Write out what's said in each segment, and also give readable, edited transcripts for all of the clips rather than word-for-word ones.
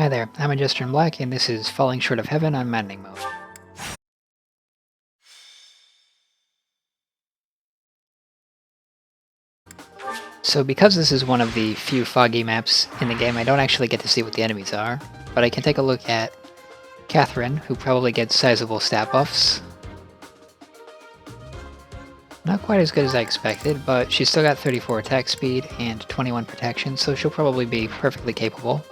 Hi there, I'm a Jester in Black, and this is Falling Short of Heaven on Maddening mode. So because this is one of the few foggy maps in the game, I don't actually get to see what the enemies are, but I can take a look at Catherine, who probably gets sizable stat buffs. Not quite as good as I expected, but she's still got 34 attack speed and 21 protection, so she'll probably be perfectly capable.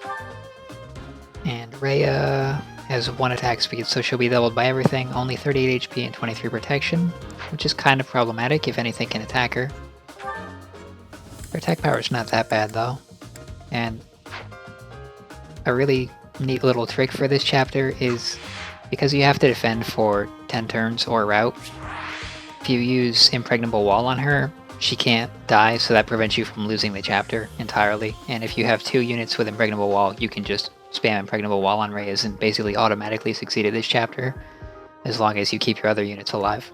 And Rhea has 1 attack speed, so she'll be doubled by everything, only 38 HP and 23 protection, which is kind of problematic if anything can attack her. Her attack power is not that bad though, and a really neat little trick for this chapter is because you have to defend for 10 turns or a route, if you use Impregnable Wall on her, she can't die, so that prevents you from losing the chapter entirely. And if you have 2 units with Impregnable Wall, you can just spam Impregnable Wall on Reyes and basically automatically succeed at this chapter, as long as you keep your other units alive.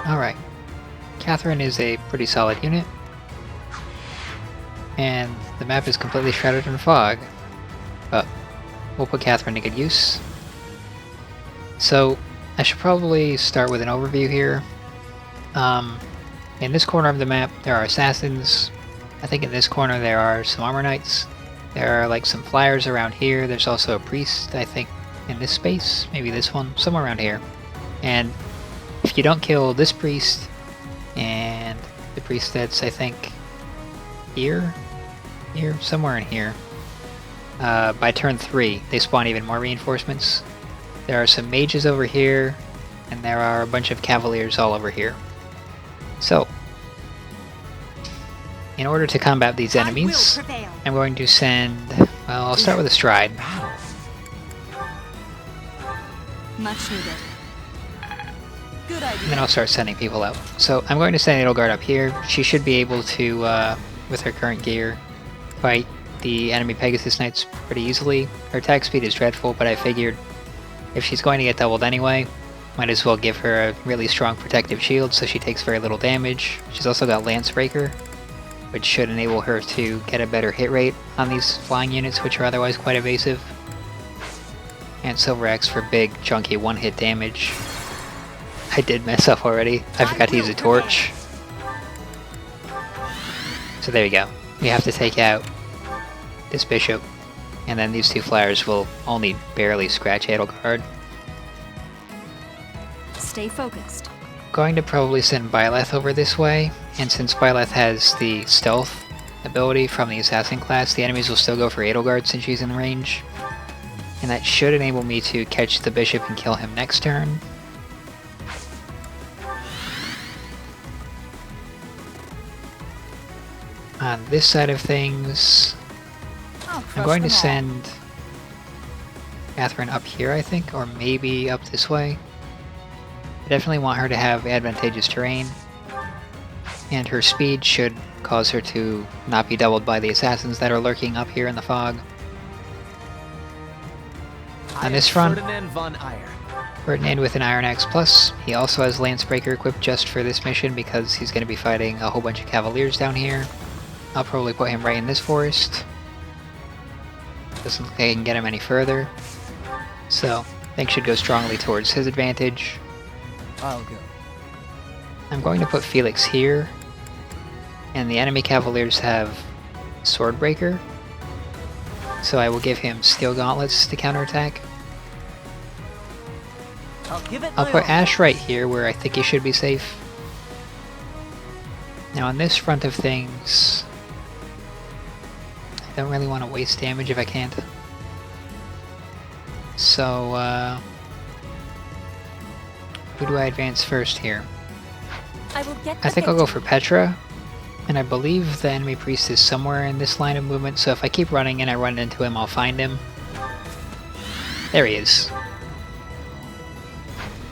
Alright, Catherine is a pretty solid unit, and the map is completely shrouded in fog, but we'll put Catherine to good use. So, I should probably start with an overview here. In this corner of the map, there are assassins. I think in this corner there are some armor knights. There are like some flyers around here. There's also a priest, I think, in this space. Maybe this one, somewhere around here. And if you don't kill this priest, and the priest that's, I think, here, somewhere in here, by turn 3, they spawn even more reinforcements. There are some mages over here, and there are a bunch of cavaliers all over here. So, in order to combat these enemies, I'm going to send, well, I'll start with a stride. Much needed. Good idea. And then I'll start sending people out. So I'm going to send Edelgard up here. She should be able to, with her current gear, fight the enemy Pegasus Knights pretty easily. Her attack speed is dreadful, but I figured if she's going to get doubled anyway, might as well give her a really strong protective shield so she takes very little damage. She's also got Lance Breaker, which should enable her to get a better hit rate on these flying units, which are otherwise quite evasive. And Silver Axe for big, chunky one-hit damage. I did mess up already. I forgot to use a torch. So there you go. You have to take out this bishop, and then these 2 flyers will only barely scratch Edelgard. Stay focused. Going to probably send Byleth over this way, and since Byleth has the stealth ability from the assassin class, the enemies will still go for Edelgard since she's in range. And that should enable me to catch the bishop and kill him next turn. On this side of things, I'm going to send Catherine up here, I think, or maybe up this way. I definitely want her to have advantageous terrain, and her speed should cause her to not be doubled by the assassins that are lurking up here in the fog. On this front, Ferdinand with an Iron Axe Plus. He also has Lancebreaker equipped just for this mission because he's going to be fighting a whole bunch of cavaliers down here. I'll probably put him right in this forest. Doesn't look like I can get him any further. So, things should go strongly towards his advantage. I'll go. I'm going to put Felix here. And the enemy cavaliers have Swordbreaker. So I will give him Steel Gauntlets to counterattack. I'll put Ash right here where I think he should be safe. Now on this front of things, I don't really want to waste damage if I can't. So, who do I advance first here? I think I'll go for Petra, and I believe the enemy priest is somewhere in this line of movement, so if I keep running and I run into him, I'll find him. There he is.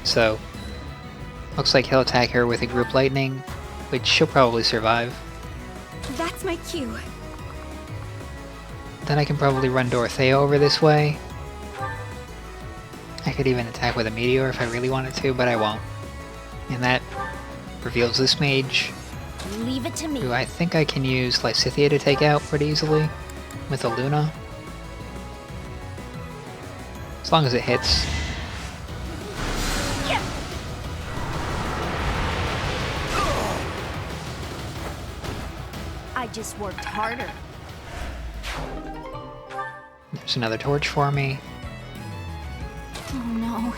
So, looks like he'll attack her with a group lightning, which she'll probably survive. That's my cue. Then I can probably run Dorothea over this way. I could even attack with a meteor if I really wanted to, but I won't. And that reveals this mage, Leave it to me. who I think I can use Lysithea to take out pretty easily with a Luna. As long as it hits. I just worked harder. There's another torch for me. Oh no.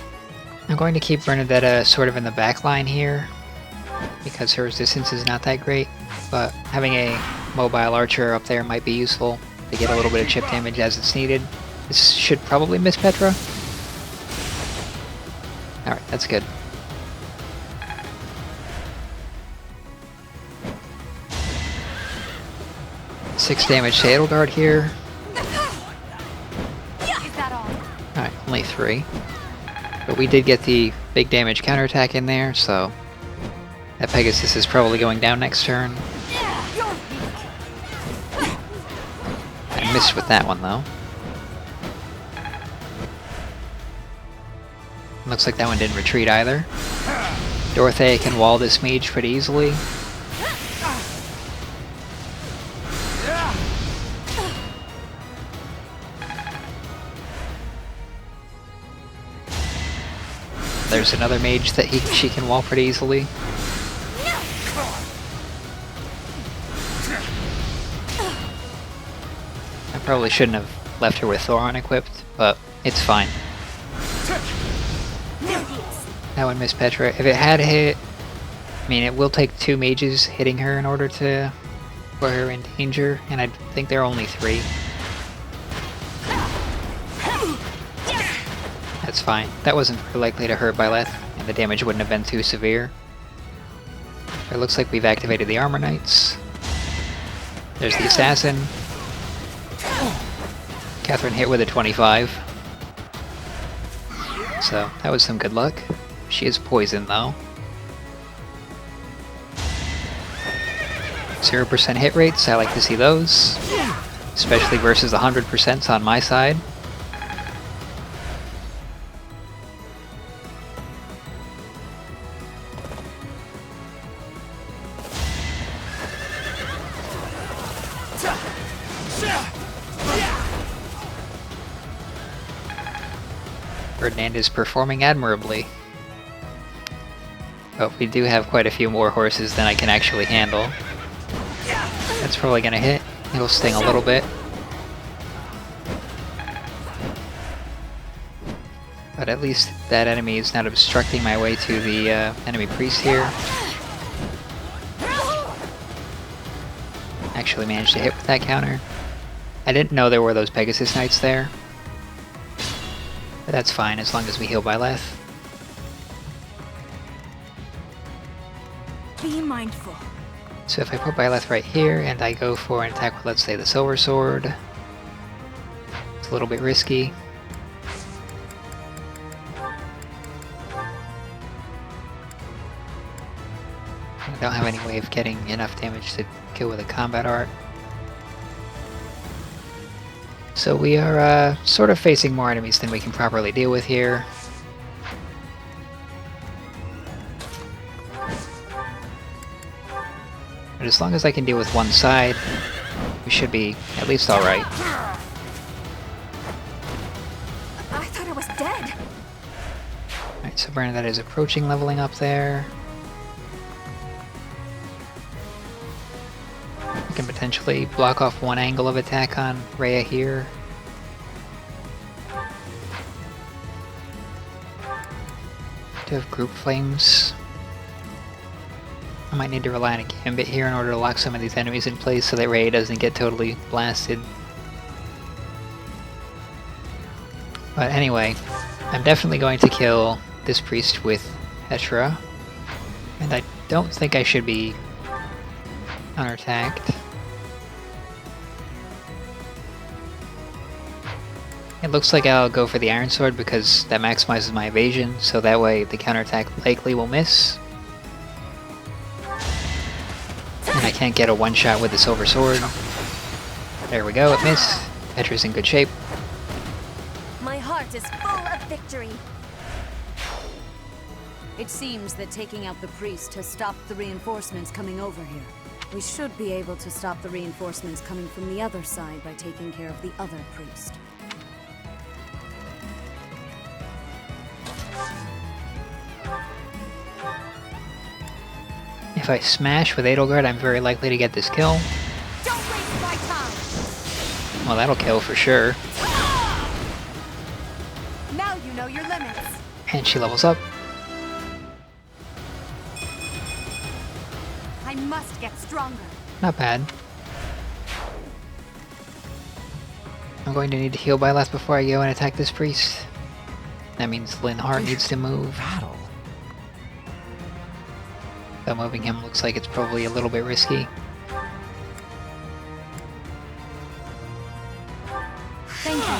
I'm going to keep Bernadetta sort of in the back line here, because her resistance is not that great, but having a mobile archer up there might be useful to get a little bit of chip damage as it's needed. This should probably miss Petra. Alright, that's good. Six damage to Edelgard here. Is that all? Alright, only 3. But we did get the big damage counterattack in there, so that Pegasus is probably going down next turn. You're I missed with that one though. Looks like that one didn't retreat either. Dorothea can wall this mage pretty easily. There's another mage that she can wall pretty easily. I probably shouldn't have left her with Thoron equipped, but it's fine. That one missed Petra. If it had hit, I mean, it will take 2 mages hitting her in order to put her in danger, and I think there are only 3. That's fine. That wasn't very likely to hurt Byleth, and the damage wouldn't have been too severe. It looks like we've activated the Armor Knights. There's the Assassin. Catherine hit with a 25. So, that was some good luck. She is poisoned, though. 0% hit rates, I like to see those. Especially versus 100% on my side. Ferdinand is performing admirably. But we do have quite a few more horses than I can actually handle. That's probably gonna hit. It'll sting a little bit. But at least that enemy is not obstructing my way to the enemy priest here. Actually managed to hit with that counter. I didn't know there were those Pegasus Knights there. But that's fine as long as we heal Byleth. Be mindful. So if I put Byleth right here and I go for an attack with, let's say, the Silver Sword, it's a little bit risky. I don't have any way of getting enough damage to kill with a combat art. So we are sort of facing more enemies than we can properly deal with here. But as long as I can deal with one side, we should be at least alright. I thought I was dead. Alright, so Bernadette is approaching leveling up there. I can potentially block off one angle of attack on Rhea here. To have group flames. I might need to rely on a gambit here in order to lock some of these enemies in place so that Rhea doesn't get totally blasted. But anyway, I'm definitely going to kill this priest with Petra. And I don't think I should be unattacked. It looks like I'll go for the Iron Sword because that maximizes my evasion, so that way the counterattack likely will miss. And I can't get a one-shot with the Silver Sword. There we go, it missed. Petra's in good shape. My heart is full of victory. It seems that taking out the priest has stopped the reinforcements coming over here. We should be able to stop the reinforcements coming from the other side by taking care of the other priest. If I smash with Edelgard, I'm very likely to get this kill. Don't waste my time! Well, that'll kill for sure. Now you know your limits. And she levels up. I must get stronger. Not bad. I'm going to need to heal Byleth before I go and attack this priest. That means Linhardt needs to move. Battle. Though moving him looks like it's probably a little bit risky. Thank you.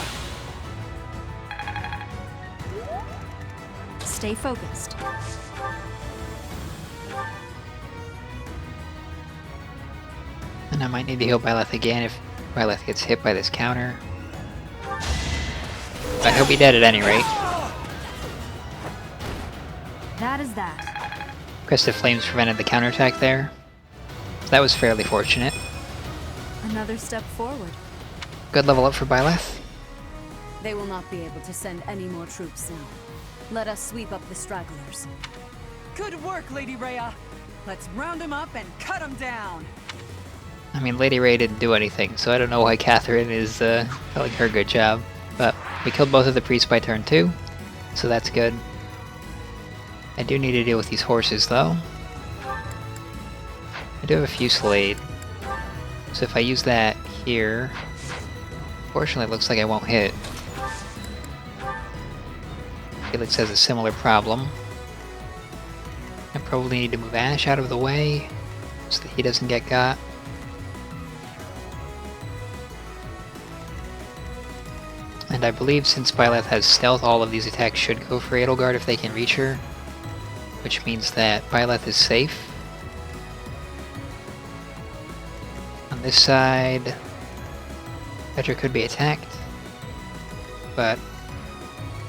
Stay focused. And I might need to heal Byleth again if Byleth gets hit by this counter. But he'll be dead at any rate. That is that. Crest of Flames prevented the counterattack there. That was fairly fortunate. Another step forward. Good level up for Byleth. They will not be able to send any more troops now. Let us sweep up the stragglers. Good work, Lady Rhea. Let's round them up and cut them down. I mean, Lady Ray didn't do anything, so I don't know why Catherine is telling her good job. But we killed both of the priests by turn 2, so that's good. I do need to deal with these horses, though. I do have a Fusillade. So if I use that here... Fortunately, it looks like I won't hit. Felix has a similar problem. I probably need to move Ash out of the way, so that he doesn't get got. And I believe since Byleth has stealth, all of these attacks should go for Edelgard if they can reach her. Which means that Byleth is safe. On this side, Petra could be attacked. But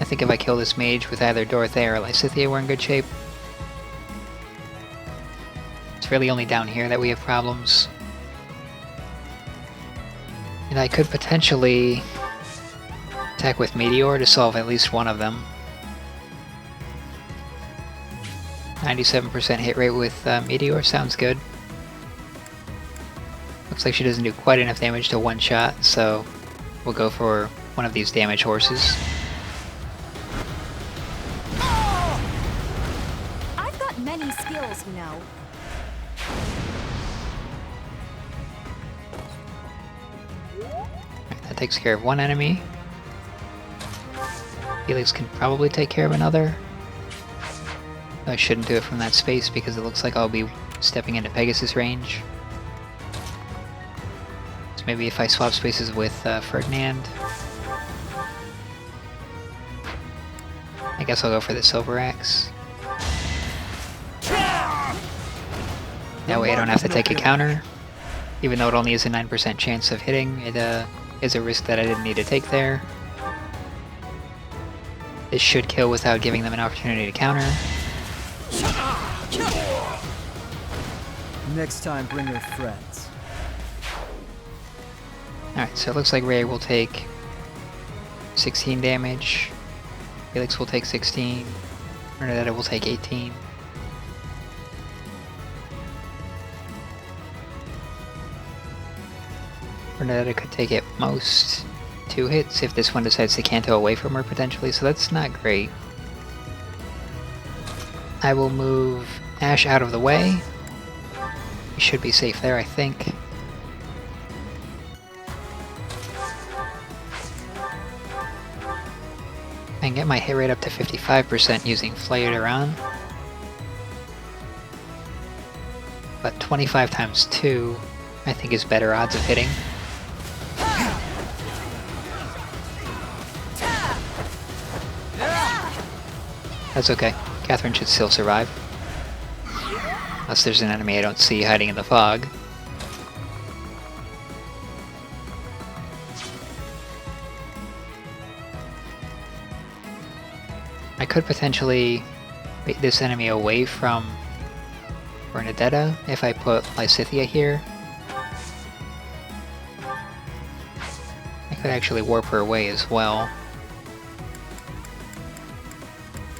I think if I kill this mage with either Dorothea or Lysithea, we're in good shape. It's really only down here that we have problems. And I could potentially attack with Meteor to solve at least one of them. 97% hit rate with Meteor sounds good. Looks like she doesn't do quite enough damage to one shot, so we'll go for one of these damage horses. I've got many skills, you know. Right, that takes care of one enemy. Felix can probably take care of another. I shouldn't do it from that space because it looks like I'll be stepping into Pegasus range. So maybe if I swap spaces with Ferdinand. I guess I'll go for the Silver Axe. That way I don't have to take a counter. Even though it only is a 9% chance of hitting, it is a risk that I didn't need to take there. This should kill without giving them an opportunity to counter. Next time, bring your friends. Alright, so it looks like Ray will take 16 damage. Felix will take 16. Bernadetta will take 18. Bernadetta could take at most 2 hits if this one decides to canto away from her potentially, so that's not great. I will move Ash out of the way. We should be safe there, I think. I can get my hit rate up to 55% using Flayer Duran. But 25 times 2, I think is better odds of hitting. That's okay. Catherine should still survive. Unless there's an enemy I don't see hiding in the fog. I could potentially bait this enemy away from Bernadetta if I put Lysithea here. I could actually warp her away as well.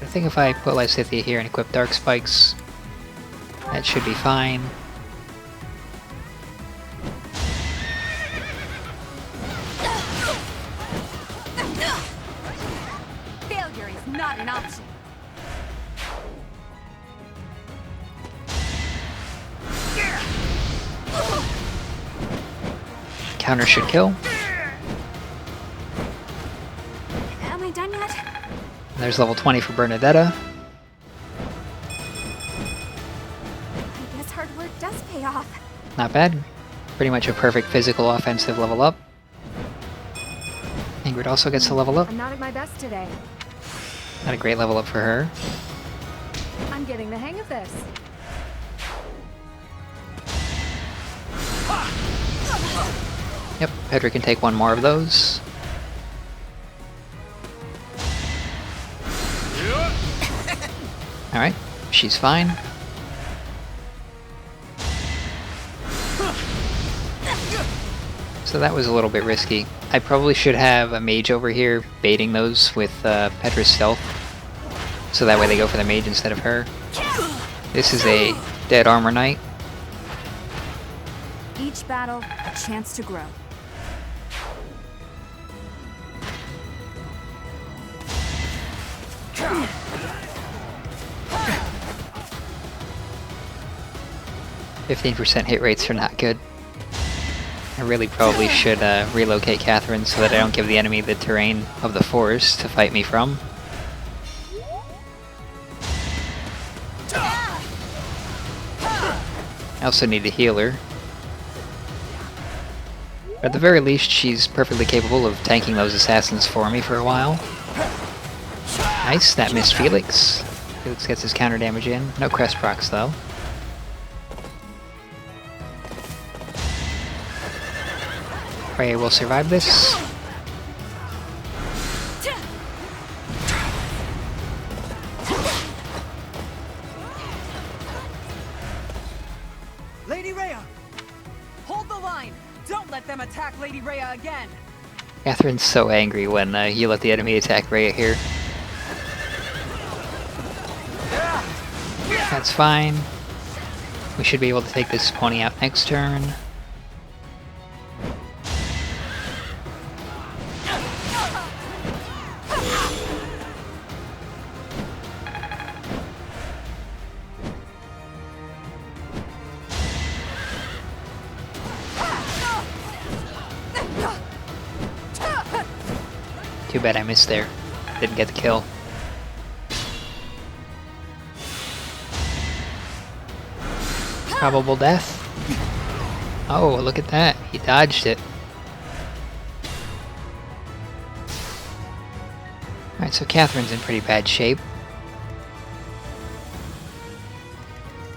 I think if I put Lysithea here and equip Dark Spikes, that should be fine. Failure is not an option. Counter should kill. Am I done yet? And there's level 20 for Bernadetta. I guess hard work does pay off. Not bad. Pretty much a perfect physical offensive level up. Ingrid also gets to level up. I'm not at my best today. Not a great level up for her. I'm getting the hang of this. Yep, Petra can take one more of those. Alright, she's fine. So that was a little bit risky. I probably should have a mage over here baiting those with Petra's stealth. So that way they go for the mage instead of her. This is a dead armor knight. Each battle, a chance to grow. %15 hit rates are not good. I really probably should relocate Catherine so that I don't give the enemy the terrain of the forest to fight me from. I also need a healer. But at the very least, she's perfectly capable of tanking those assassins for me for a while. Nice, that missed Felix. Felix gets his counter damage in. No crest procs though. Freya will survive this. Lady Rhea! Hold the line! Don't let them attack Lady Rhea again! Catherine's so angry when you let the enemy attack Rhea here. That's fine. We should be able to take this pony out next turn. Too bad I missed there. Didn't get the kill. Probable death. Oh, look at that. He dodged it. Alright, so Catherine's in pretty bad shape.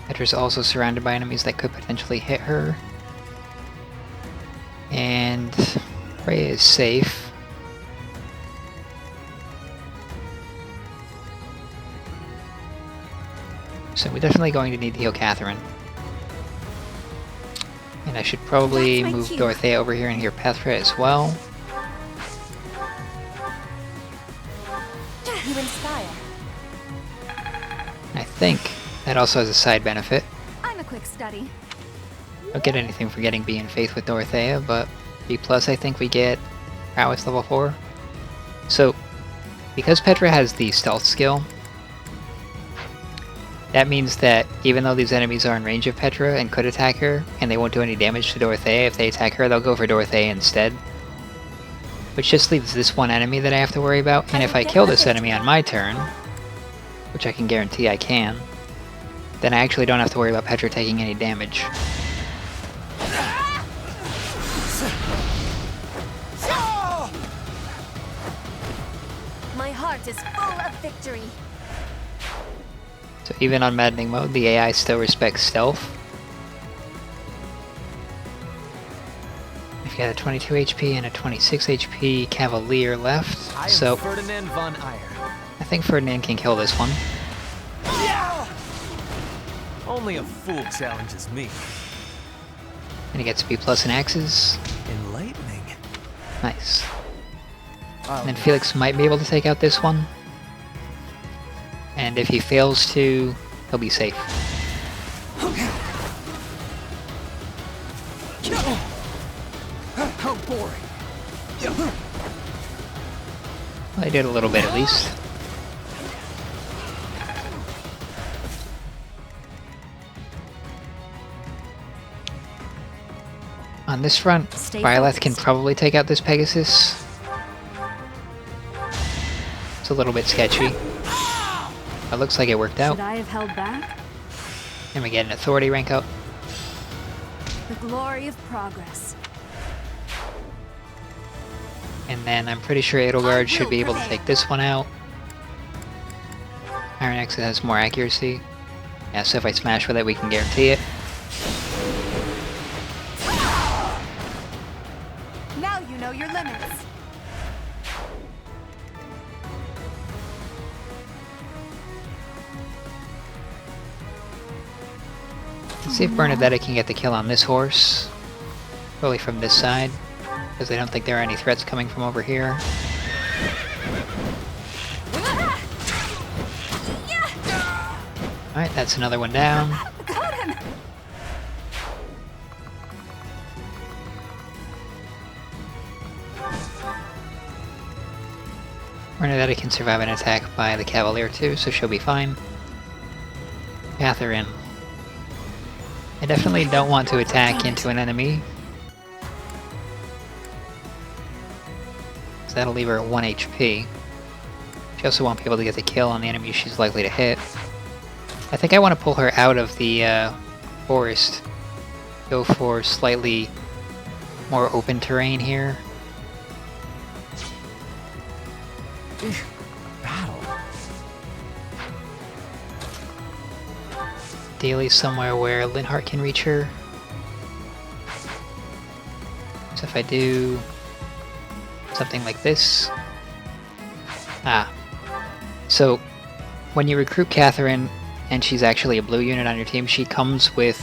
Petra's also surrounded by enemies that could potentially hit her. And Freya is safe. So we're definitely going to need to heal Catherine. And I should probably move Dorothea over here and heal Petra as well. You inspire. I think that also has a side benefit. I'm a quick study. Don't get anything for getting B in Faith with Dorothea, but B+ I think we get Prowess level 4. So, because Petra has the stealth skill, that means that even though these enemies are in range of Petra and could attack her, and they won't do any damage to Dorothea, if they attack her, they'll go for Dorothea instead. Which just leaves this one enemy that I have to worry about, and if I kill this enemy on my turn, which I can guarantee I can, then I actually don't have to worry about Petra taking any damage. My heart is full of victory. So even on Maddening mode, the AI still respects stealth. We've got a 22 HP and a 26 HP Cavalier left, so Ferdinand von Eyre. I think Ferdinand can kill this one. Only a fool challenges me. And he gets B+ in axes. Enlightening. Nice. I'll And then do Felix might be able to take out this one. And if he fails to, he'll be safe. How boring. Well, I did a little bit at least. On this front, Stay Byleth can focused. probably take out this Pegasus. It's a little bit sketchy. It looks like it worked out. Should I have held back? And we get an authority rank up. The glory of progress. And then I'm pretty sure Edelgard should be able to take this one out. Iron Axe has more accuracy. Yeah, so if I smash with it, we can guarantee it. Now you know your limits. Let's see if Bernadetta can get the kill on this horse. Probably from this side, because I don't think there are any threats coming from over here. Alright, that's another one down. Got him! Bernadetta can survive an attack by the Cavalier too, so she'll be fine. Catherine. I definitely don't want to attack into an enemy. So that'll leave her at 1 HP. She also won't be able to get the kill on the enemy she's likely to hit. I think I want to pull her out of the forest. Go for slightly more open terrain here. Battle. Ideally somewhere where Linhardt can reach her. So if I do something like this. Ah. So when you recruit Catherine and she's actually a blue unit on your team, she comes with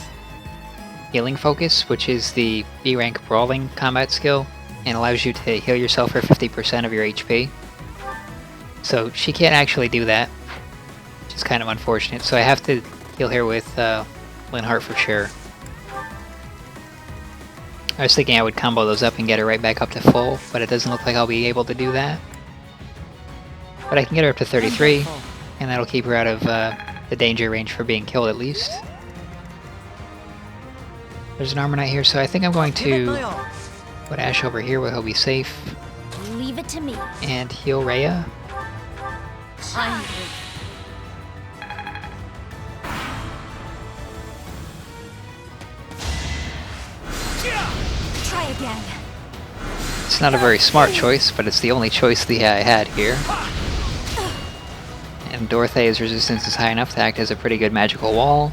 Healing Focus, which is the B rank brawling combat skill, and allows you to heal yourself for 50% of your HP. So she can't actually do that, which is kind of unfortunate. So I have to heal her with Linhardt for sure. I was thinking I would combo those up and get her right back up to full, but it doesn't look like I'll be able to do that. But I can get her up to 33, and that'll keep her out of the danger range for being killed at least. There's an Armor Knight here, so I think I'm going to put Ash over here where he'll be safe, Leave it to me. and heal Rhea. I'm Try again. It's not a very smart choice, but it's the only choice I had here. And Dorothea's resistance is high enough to act as a pretty good magical wall.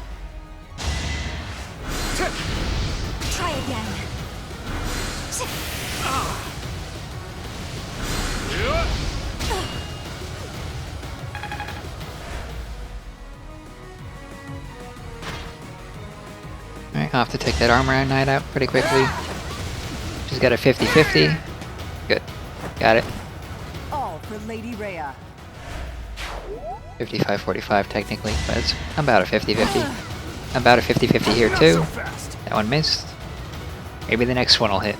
Try again. Alright, I'll have to take that Armor Knight out pretty quickly. She's got a 50-50. Good. Got it. All for Lady Rhea. 55-45 technically, but it's about a 50-50. About a 50-50 here too. That one missed. Maybe the next one will hit.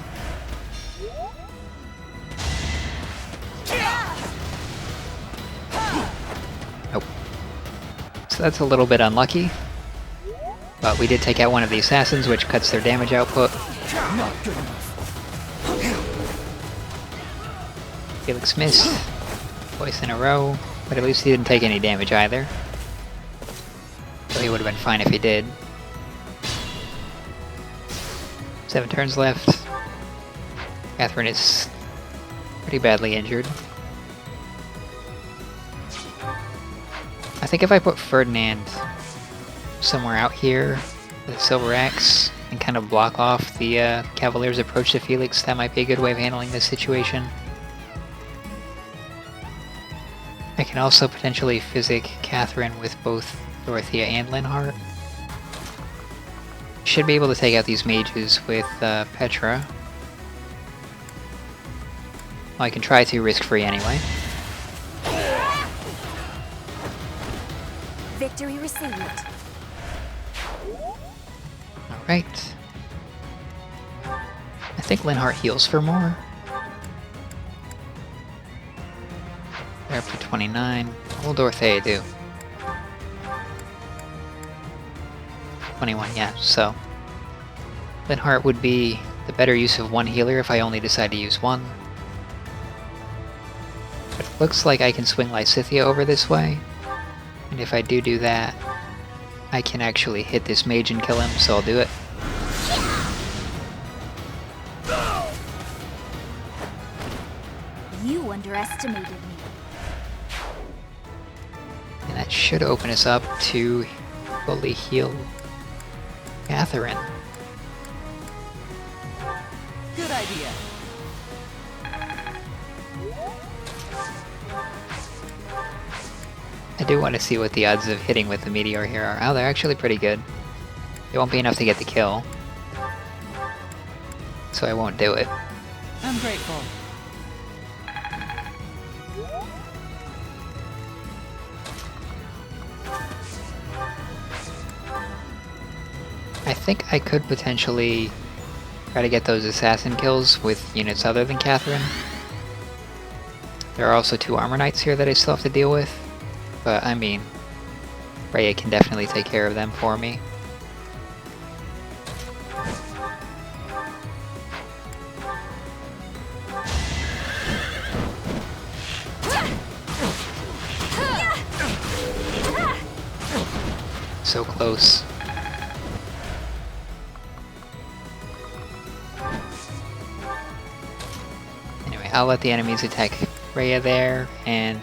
Nope. So that's a little bit unlucky. But we did take out one of the assassins, which cuts their damage output. Not good enough. Felix missed twice in a row, but at least he didn't take any damage either. So he would have been fine if he did. 7 turns left. Catherine is pretty badly injured. I think if I put Ferdinand somewhere out here with a Silver Axe and kind of block off the Cavalier's approach to Felix, that might be a good way of handling this situation. I can also potentially physic Catherine with both Dorothea and Linhardt. should be able to take out these mages with Petra. Well, I can try to, risk-free anyway. Victory received. Alright. I think Linhardt heals for more. They're up to 29. What will Dorothea do? 21, yeah, so. Linhardt would be the better use of one healer if I only decide to use one. But it looks like I can swing Lysithea over this way. And if I do that, I can actually hit this mage and kill him, so I'll do it. You underestimated me. And that should open us up to fully heal Catherine. Good idea. I do want to see what the odds of hitting with the meteor here are. Oh, they're actually pretty good. It won't be enough to get the kill, so I won't do it. I'm grateful. I think I could potentially try to get those assassin kills with units other than Catherine. There are also 2 armor knights here that I still have to deal with, but I mean, Rhea can definitely take care of them for me. So close. Anyway, I'll let the enemies attack Rhea there, and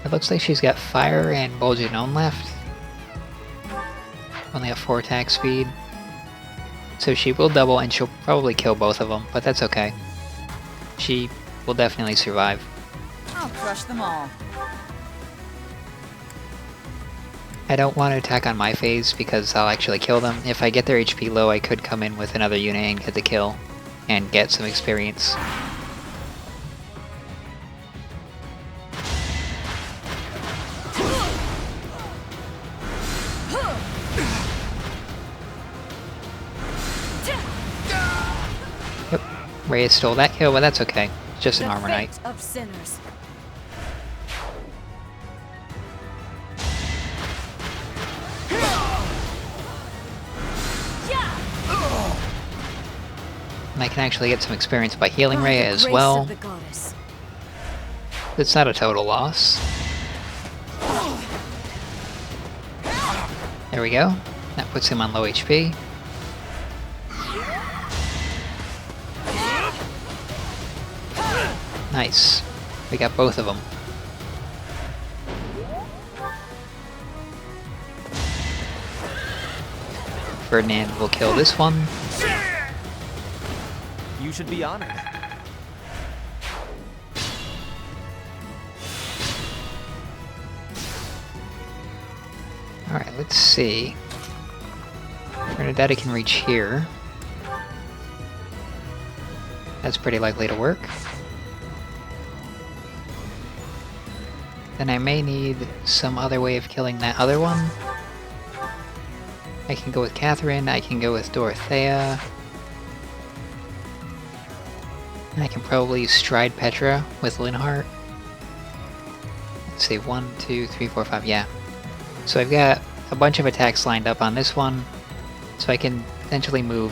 it looks like she's got fire and Bolgenon left. Only have 4 attack speed. So she will double and she'll probably kill both of them, but that's okay. She will definitely survive. I'll crush them all. I don't want to attack on my phase because I'll actually kill them. If I get their HP low, I could come in with another unit and get the kill and get some experience. Yep, Rhea stole that kill, but that's okay. It's just an armor knight. Of sinners. And I can actually get some experience by healing Rhea as well. It's not a total loss. There we go. That puts him on low HP. Nice. We got both of them. Ferdinand will kill this one. You should be honored. Alright, let's see. Bernadetta can reach here. That's pretty likely to work. Then I may need some other way of killing that other one. I can go with Catherine, I can go with Dorothea. And I can probably stride Petra with Linhardt. Let's see, 1, 2, 3, 4, 5, yeah. So I've got a bunch of attacks lined up on this one, so I can potentially move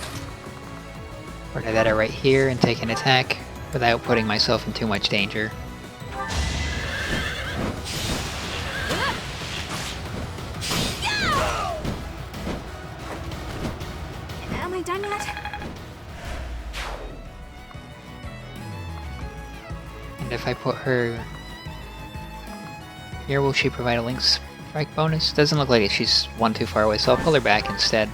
Bernadetta right here and take an attack without putting myself in too much danger. Am I done yet? And if I put her here, will she provide a link strike bonus? Doesn't look like it. She's one too far away, so I'll pull her back instead.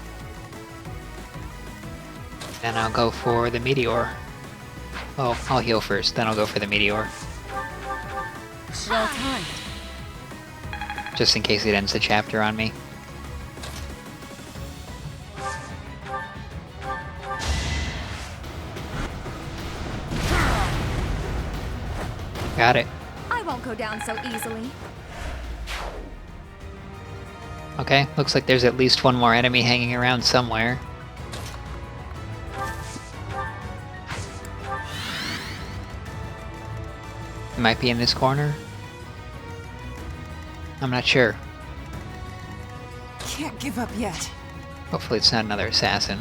Then I'll go for the meteor. Oh, I'll heal first, then I'll go for the meteor. Well timed. Just in case it ends the chapter on me. Got it. I won't go down so easily. Okay, looks like there's at least one more enemy hanging around somewhere. It might be in this corner. I'm not sure. Can't give up yet. Hopefully it's not another assassin.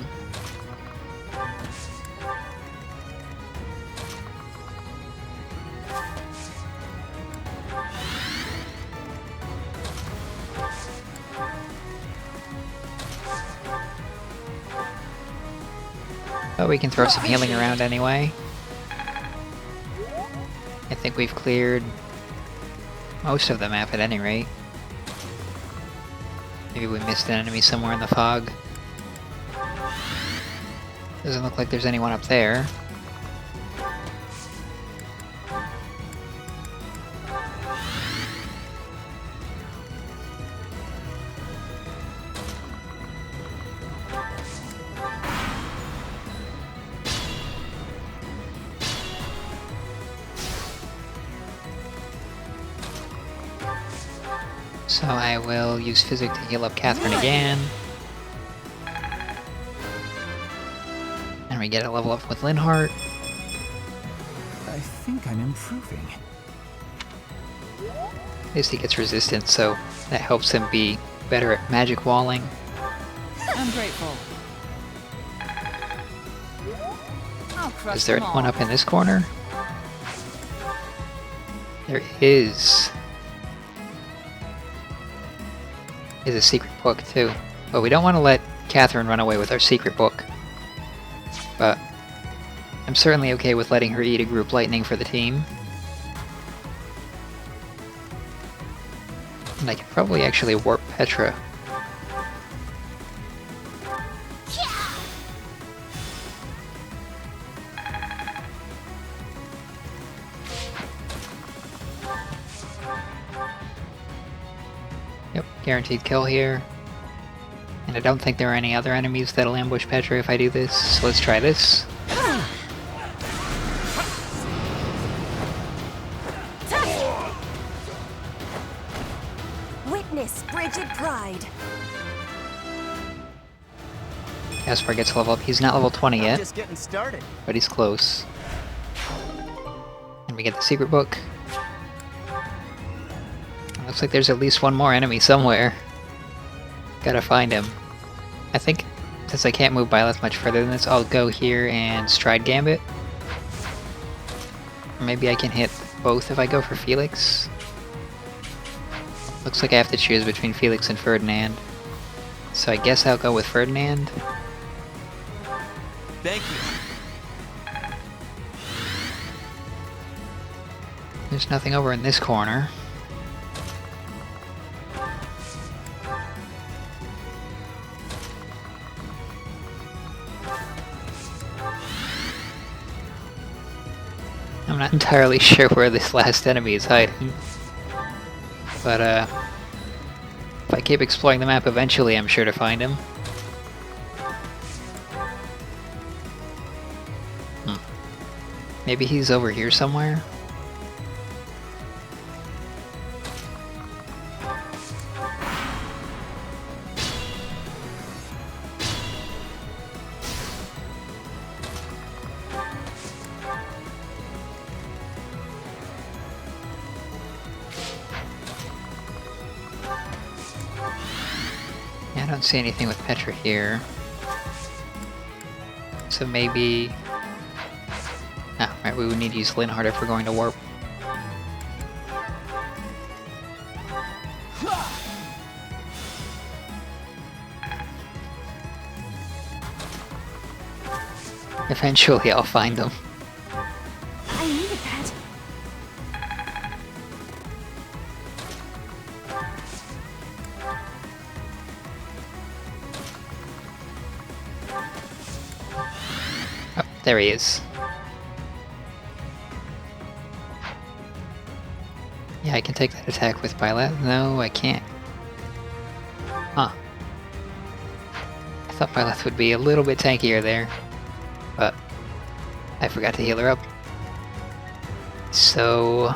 But we can throw some healing around anyway. I think we've cleared most of the map at any rate. Maybe we missed an enemy somewhere in the fog. Doesn't look like there's anyone up there. So I will use Physic to heal up Catherine again. And we get a level up with Linhart. I think I'm improving. At least he gets resistance, so that helps him be better at magic walling. I'm grateful. I'll crush Is there them all. one up in this corner? There is. Is a secret book too. But we don't want to let Catherine run away with our secret book. But I'm certainly okay with letting her eat a group lightning for the team. And I can probably actually warp Petra. Yep, guaranteed kill here. And I don't think there are any other enemies that'll ambush Petra if I do this, so let's try this. Witness frigid pride. Caspar gets level up. He's not level 20 yet, Just getting started. but he's close. And we get the secret book. Looks like there's at least one more enemy somewhere. Gotta find him. I think, since I can't move Byleth much further than this, I'll go here and Stride Gambit. Or maybe I can hit both if I go for Felix. Looks like I have to choose between Felix and Ferdinand. So I guess I'll go with Ferdinand. Thank you. There's nothing over in this corner. I'm not entirely sure where this last enemy is hiding. But, if I keep exploring the map, eventually I'm sure to find him. Maybe he's over here somewhere? I don't see anything with Petra here. So maybe... Ah, right, we would need to use Linhart if we're going to warp. Eventually I'll find them. I needed that. Oh, there he is. Yeah, I can take that attack with Byleth. No, I can't. Huh. I thought Byleth would be a little bit tankier there, but I forgot to heal her up. So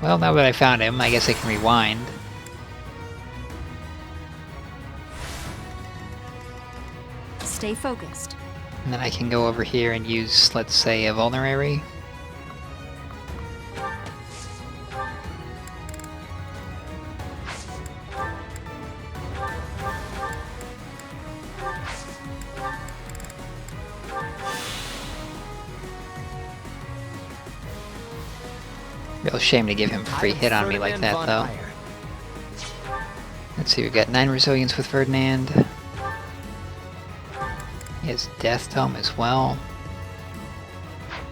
Well, now that I found him, I guess I can rewind. Stay focused. And then I can go over here and use, let's say, a vulnerary. Real shame to give him a free hit on me like that, though. Let's see, we've got 9 resilience with Ferdinand. He has Death Tome as well.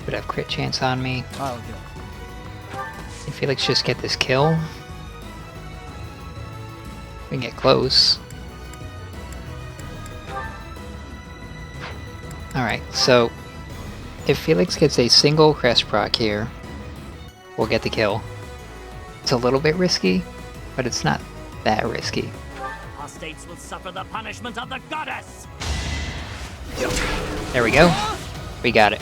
Would have crit chance on me. I'll do it. If Felix just get this kill, we can get close. Alright, so if Felix gets a single crest proc here, we'll get the kill. It's a little bit risky, but it's not that risky. Apostates will suffer the punishment of the goddess! There we go. We got it.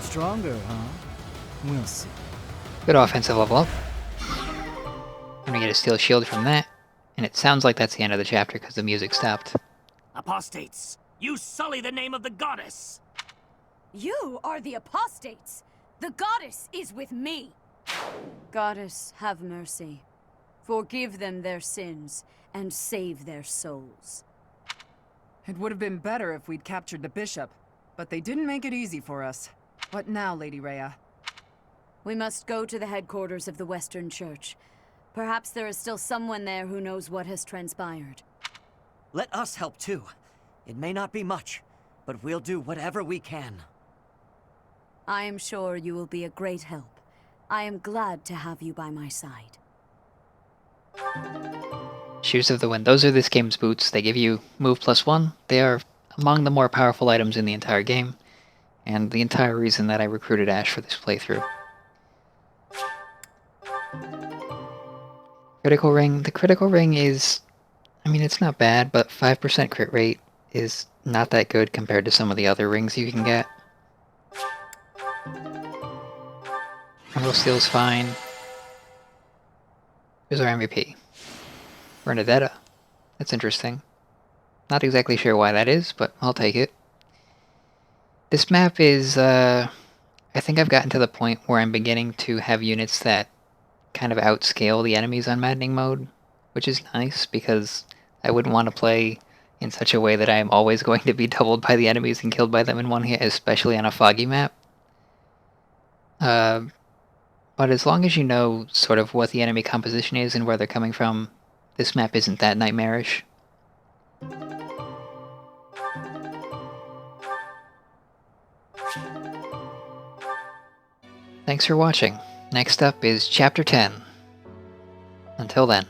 Stronger, huh? We'll see. Good offensive level up. I'm gonna get a steel shield from that. And it sounds like that's the end of the chapter because the music stopped. Apostates, you sully the name of the goddess! You are the apostates! The goddess is with me! Goddess, have mercy. Forgive them their sins, and save their souls. It would have been better if we'd captured the bishop, but they didn't make it easy for us. What now, Lady Rhea? We must go to the headquarters of the Western Church. Perhaps there is still someone there who knows what has transpired. Let us help too. It may not be much, but we'll do whatever we can. I am sure you will be a great help. I am glad to have you by my side. Shoes of the Wind. Those are this game's boots. They give you move +1. They are among the more powerful items in the entire game, and the entire reason that I recruited Ash for this playthrough. Critical Ring. The Critical Ring is, I mean, it's not bad, but 5% crit rate is not that good compared to some of the other rings you can get. Emerald Steel's fine. Here's our MVP. Bernadetta. That's interesting. Not exactly sure why that is, but I'll take it. This map is, I think I've gotten to the point where I'm beginning to have units that kind of outscale the enemies on Maddening mode, which is nice because I wouldn't want to play in such a way that I am always going to be doubled by the enemies and killed by them in one hit, especially on a foggy map. But as long as you know sort of what the enemy composition is and where they're coming from, this map isn't that nightmarish. Thanks for watching. Next up is Chapter 10. Until then.